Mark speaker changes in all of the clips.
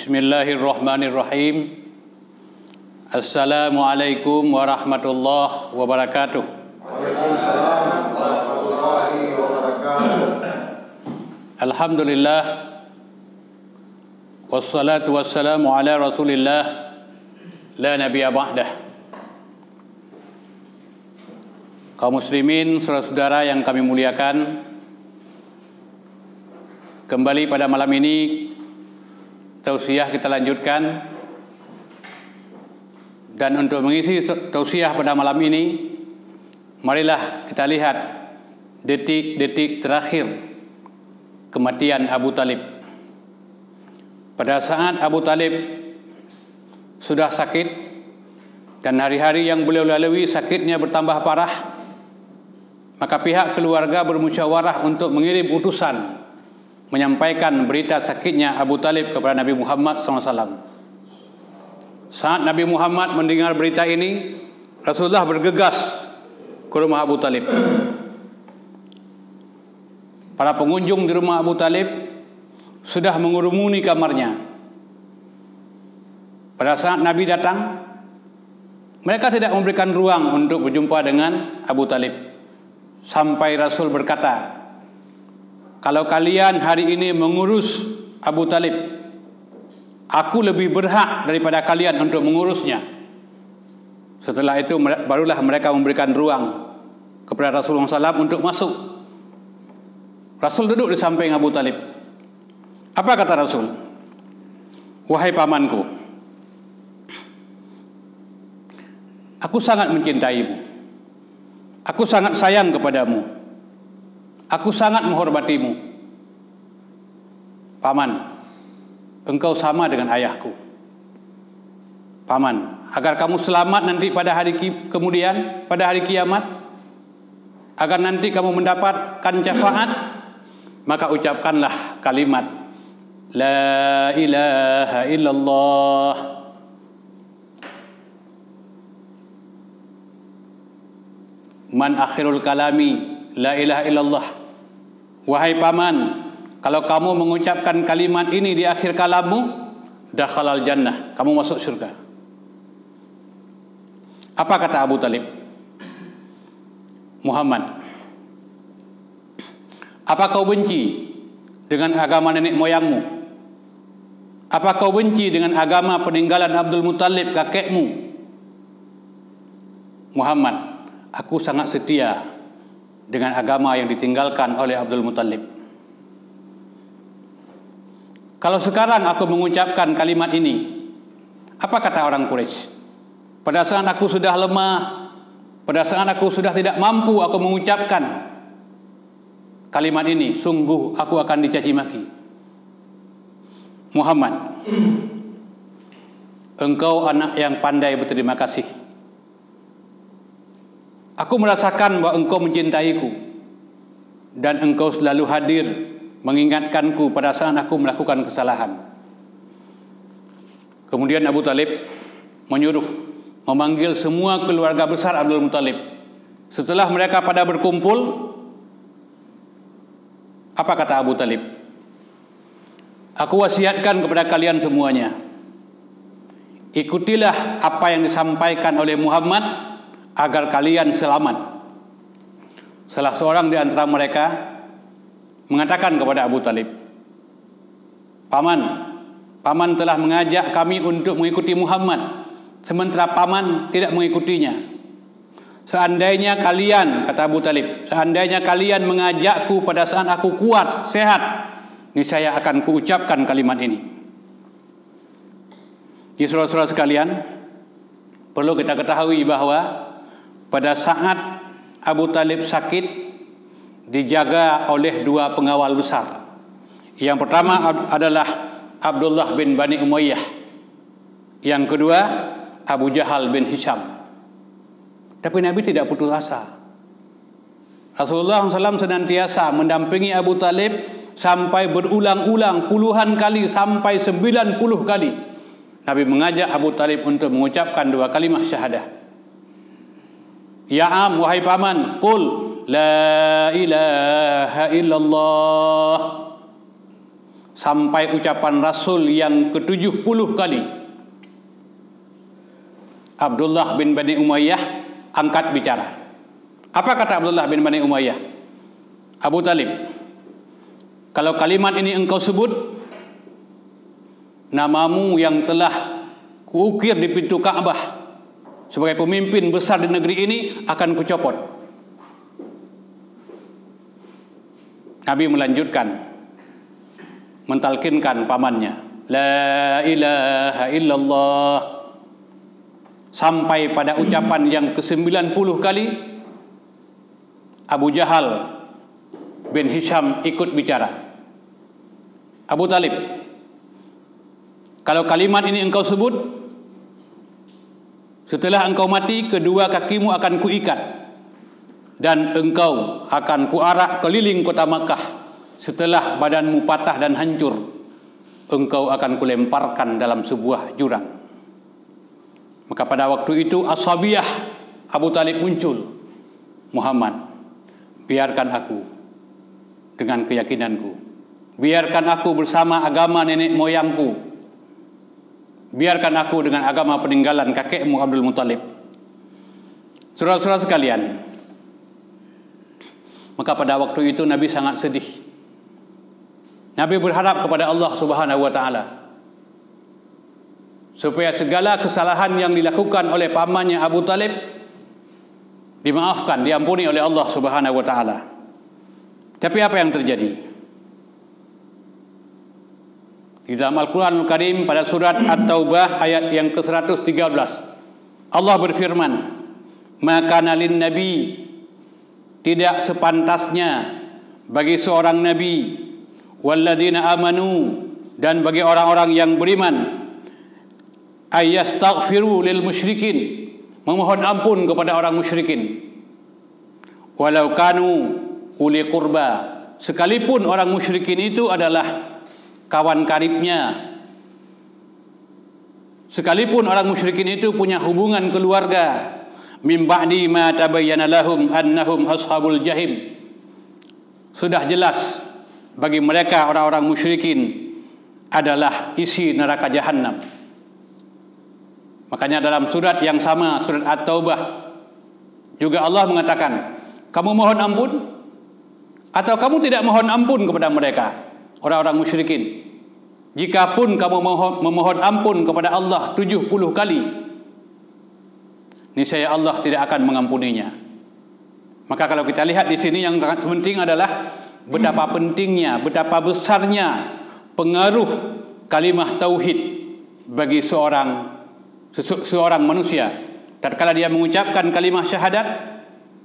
Speaker 1: Bismillahirrahmanirrahim. Assalamualaikum warahmatullahi wabarakatuh.
Speaker 2: Waalaikumsalam warahmatullahi wabarakatuh.
Speaker 1: Alhamdulillah. Wassalatu wassalamu ala Rasulillah la nabiyya ba'dah. Kaum muslimin, saudara-saudara yang kami muliakan, kembali pada malam ini tausiah kita lanjutkan. Dan untuk mengisi tausiah pada malam ini, marilah kita lihat detik-detik terakhir kematian Abu Talib. Pada saat Abu Talib sudah sakit dan hari-hari yang beliau lalui sakitnya bertambah parah, maka pihak keluarga bermusyawarah untuk mengirim utusan menyampaikan berita sakitnya Abu Talib kepada Nabi Muhammad SAW. Saat Nabi Muhammad mendengar berita ini, Rasulullah bergegas ke rumah Abu Talib. Para pengunjung di rumah Abu Talib sudah mengurumuni kamarnya. Pada saat Nabi datang, mereka tidak memberikan ruang untuk berjumpa dengan Abu Talib. Sampai Rasul berkata, "Kalau kalian hari ini mengurus Abu Talib, aku lebih berhak daripada kalian untuk mengurusnya." Setelah itu barulah mereka memberikan ruang kepada Rasulullah SAW untuk masuk. Rasul duduk di samping Abu Talib. Apa kata Rasul? "Wahai pamanku, aku sangat mencintaimu. Aku sangat sayang kepadamu. Aku sangat menghormatimu. Paman, engkau sama dengan ayahku. Paman, agar kamu selamat nanti pada hari kemudian, pada hari kiamat, agar nanti kamu mendapatkan syafaat, maka ucapkanlah kalimat La ilaha illallah. Man akhirul kalami La ilaha illallah. Wahai paman, kalau kamu mengucapkan kalimat ini di akhir kalammu, dakhalal jannah, kamu masuk surga. Apa kata Abu Talib? Muhammad, apa kau benci dengan agama nenek moyangmu? Apa kau benci dengan agama peninggalan Abdul Muttalib kakekmu? Muhammad, aku sangat setia dengan agama yang ditinggalkan oleh Abdul Muttalib. Kalau sekarang aku mengucapkan kalimat ini, apa kata orang Quraisy? Pada saat aku sudah lemah, pada saat aku sudah tidak mampu aku mengucapkan kalimat ini, sungguh aku akan dicaci maki. Muhammad, engkau anak yang pandai berterima kasih. Aku merasakan bahwa engkau mencintaiku dan engkau selalu hadir mengingatkanku pada saat aku melakukan kesalahan. Kemudian Abu Talib memanggil semua keluarga besar Abdul Muttalib. Setelah mereka pada berkumpul, apa kata Abu Talib? Aku wasiatkan kepada kalian semuanya, ikutilah apa yang disampaikan oleh Muhammad agar kalian selamat. Salah seorang di antara mereka mengatakan kepada Abu Talib, Paman telah mengajak kami untuk mengikuti Muhammad, sementara Paman tidak mengikutinya. Seandainya kalian, kata Abu Talib, seandainya kalian mengajakku pada saat aku kuat, sehat, niscaya akan kuucapkan kalimat ini. Ya saudara-saudara sekalian, perlu kita ketahui bahwa pada saat Abu Talib sakit, dijaga oleh dua pengawal besar. Yang pertama adalah Abdullah bin Bani Umayyah. Yang kedua Abu Jahal bin Hisham. Tapi Nabi tidak putus asa. Rasulullah SAW senantiasa mendampingi Abu Talib sampai berulang-ulang puluhan kali, sampai 90 kali. Nabi mengajak Abu Talib untuk mengucapkan dua kalimat syahadah. Ya am, wahai paman, qul la ilaha illallah. sampai ucapan Rasul yang ke-70 kali. Abdullah bin Bani Umayyah angkat bicara. Apa kata Abdullah bin Bani Umayyah? Abu Talib, kalau kalimat ini engkau sebut, namamu yang telah kuukir di pintu Ka'bah sebagai pemimpin besar di negeri ini akan kucopot. Nabi melanjutkan mentalkinkan pamannya, la ilaha illallah, sampai pada ucapan yang ke-90 kali. Abu Jahal bin Hisham ikut bicara. Abu Talib, kalau kalimat ini engkau sebut, setelah engkau mati, kedua kakimu akan kuikat dan engkau akan kuarak keliling kota Makkah. Setelah badanmu patah dan hancur, engkau akan kulemparkan dalam sebuah jurang. Maka pada waktu itu Ashabiyah Abu Talib muncul. Muhammad, biarkan aku dengan keyakinanku, biarkan aku bersama agama nenek moyangku, biarkan aku dengan agama peninggalan kakekmu Abdul Muttalib. Saudara-saudara sekalian, maka pada waktu itu Nabi sangat sedih. Nabi berharap kepada Allah Subhanahu wa taala supaya segala kesalahan yang dilakukan oleh pamannya Abu Talib dimaafkan, diampuni oleh Allah Subhanahu wa taala. Tapi apa yang terjadi? Di dalam Al-Quranul Karim pada surat At-Taubah ayat yang ke-113, Allah berfirman, maka nalin nabi, tidak sepantasnya bagi seorang nabi, walladzina amanu, dan bagi orang-orang yang beriman, ayastaghfiru lil musyrikin, memohon ampun kepada orang musyrikin, walau kanu uli qurba, sekalipun orang musyrikin itu adalah kawan karibnya, sekalipun orang musyrikin itu punya hubungan keluarga, min ba'di ma tabayyana lahum annahum ashabul jahim, sudah jelas bagi mereka orang-orang musyrikin adalah isi neraka jahanam. Makanya dalam surat yang sama, surat At-Taubah, juga Allah mengatakan, kamu mohon ampun atau kamu tidak mohon ampun kepada mereka, orang-orang musyrikin. Jikapun kamu memohon ampun kepada Allah 70 kali, niscaya Allah tidak akan mengampuninya. Maka kalau kita lihat di sini yang sangat penting adalah betapa pentingnya, betapa besarnya pengaruh kalimah tauhid bagi seorang manusia. Tatkala dia mengucapkan kalimah syahadat,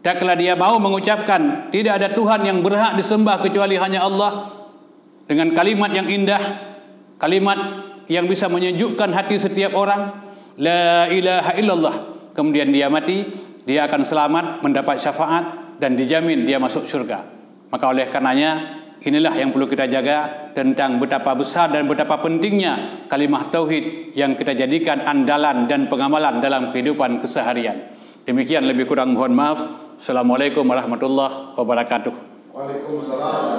Speaker 1: tatkala dia mau mengucapkan tidak ada Tuhan yang berhak disembah kecuali hanya Allah, dengan kalimat yang indah, kalimat yang bisa menyejukkan hati setiap orang, la ilaha illallah, kemudian dia mati, dia akan selamat, mendapat syafaat, dan dijamin dia masuk surga. Maka oleh karenanya inilah yang perlu kita jaga, tentang betapa besar dan betapa pentingnya kalimah tauhid yang kita jadikan andalan dan pengamalan dalam kehidupan keseharian. Demikian, lebih kurang mohon maaf. Assalamualaikum warahmatullahi wabarakatuh.
Speaker 2: Waalaikumsalam.